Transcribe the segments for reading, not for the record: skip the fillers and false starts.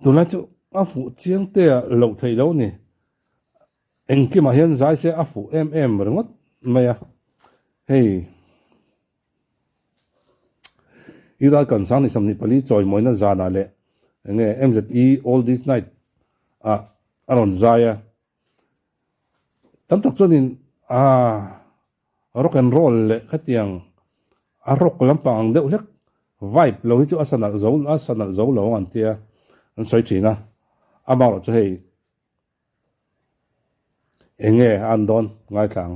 tụi nó chú áp phụ chiang tê lâu thầy lâu nè anh kia mà hiện在sẽ áp phụ em rồi ngất mày à hey ý ra cần sang thì sầm nị pali choi moi na za na le nghe MZE all this night à aron zaya tam tak chunin rock and roll le khatiang rock lampang deuh lek vibe lo hi chu asanal zo lo an tia an soi thina amaro chu hei enge an don ngai thang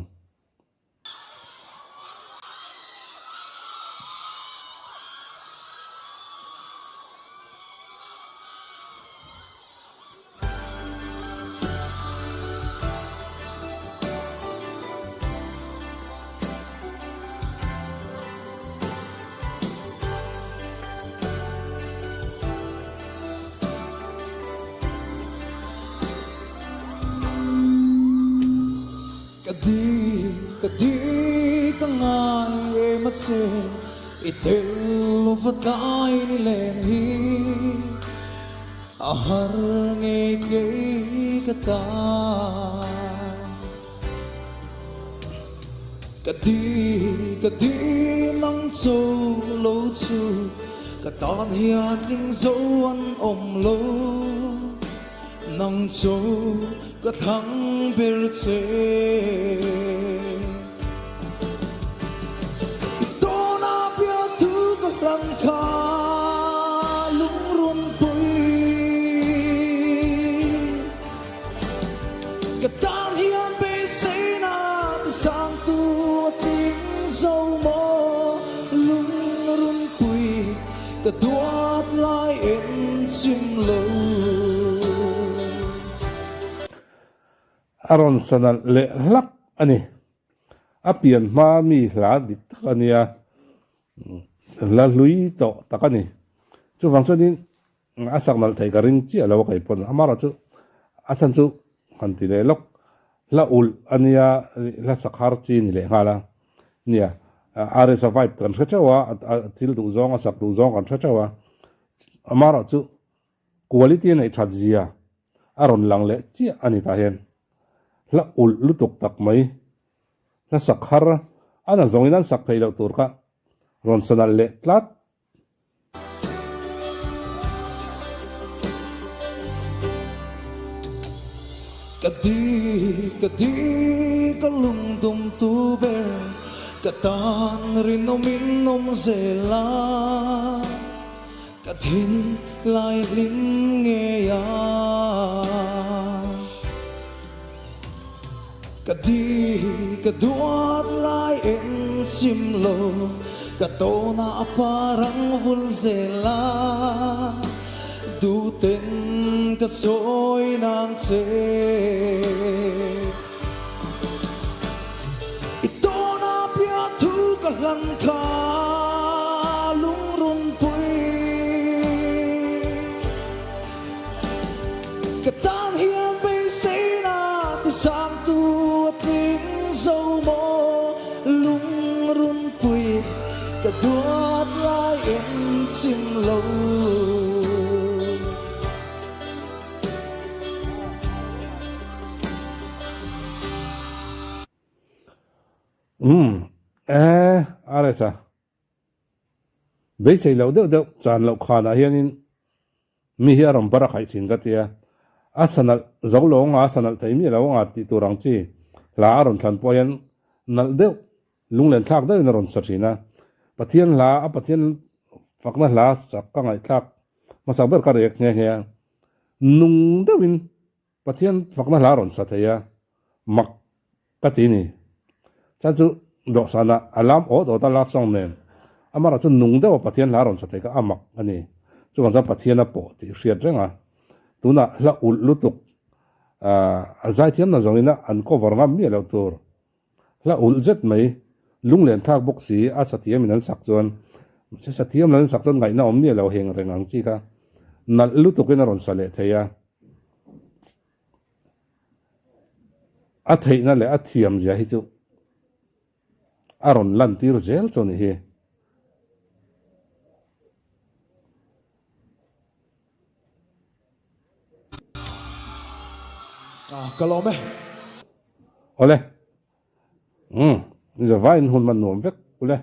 Kadi ka ngai matse itel vatay ni lenhi ahar nge kay kata kadi nang so lo chu katan hiat ling zo an om lo nang cho ka thang ber che ito na pia tu ka lang ka lung run pui ka tan hian be se na ta sang tu ting zo mo lung run pui ka duat lai en sim lo aron sanal le lak ani apian ma mi hla dik takania la lui to takani chu wang chunin asak nal thai karing chi alo kai pon amara chu achan chu hanti le lok la ul ania la sakhar chi ni le hala nia are survive kan thchawa til du zong asak du zong kan thchawa amara chu quality nei thadzia aron lang le chi ani ta hen la ul lutuk tak mai la sakhar ana zonginan sak thailo tur ka ron sanal le tlat kadi kalung dum tu ber katan rinomin nom zela kathin lai ling nge ya kaduat lai en chim lo katona parang vulzela du ten ka soi nang che ito na pia tu ka lan ka lung run pui katan hian be se na ti sang tu ting zo mo lung run pui ka duat lai en sim lo are sa be sei lo de chan lo khana hianin mi hi aram para khai chin ka tia asanal zolo nga asanal thaimi lo nga ti turang chi la aron than poyan nal de lunglen thak de na ron sathina pathian la a pathian fakna la sakka ngai thak masak ber ka rek nge nge nung de win pathian fakna la ron sathaya mak ka ti ni cha chu do sana alam o do ta lak song nen amara chu nung de pathian la ron sathai ka amak ani chu wang pathian a po ti hriat renga tuna la ul lutuk azai thiam na zongina an cover ngam mi lo tur la ul zet mai lunglen thak bok si a sathiam in an sak chuan se sathiam lan sak chuan ngai na om mi lo heng rengang chi ka nal lutuk in ron sale theya a theina le a thiam zia hi chu aron lan tir zel choni hi Kalome. ole giờ vai hun man nuam vek ule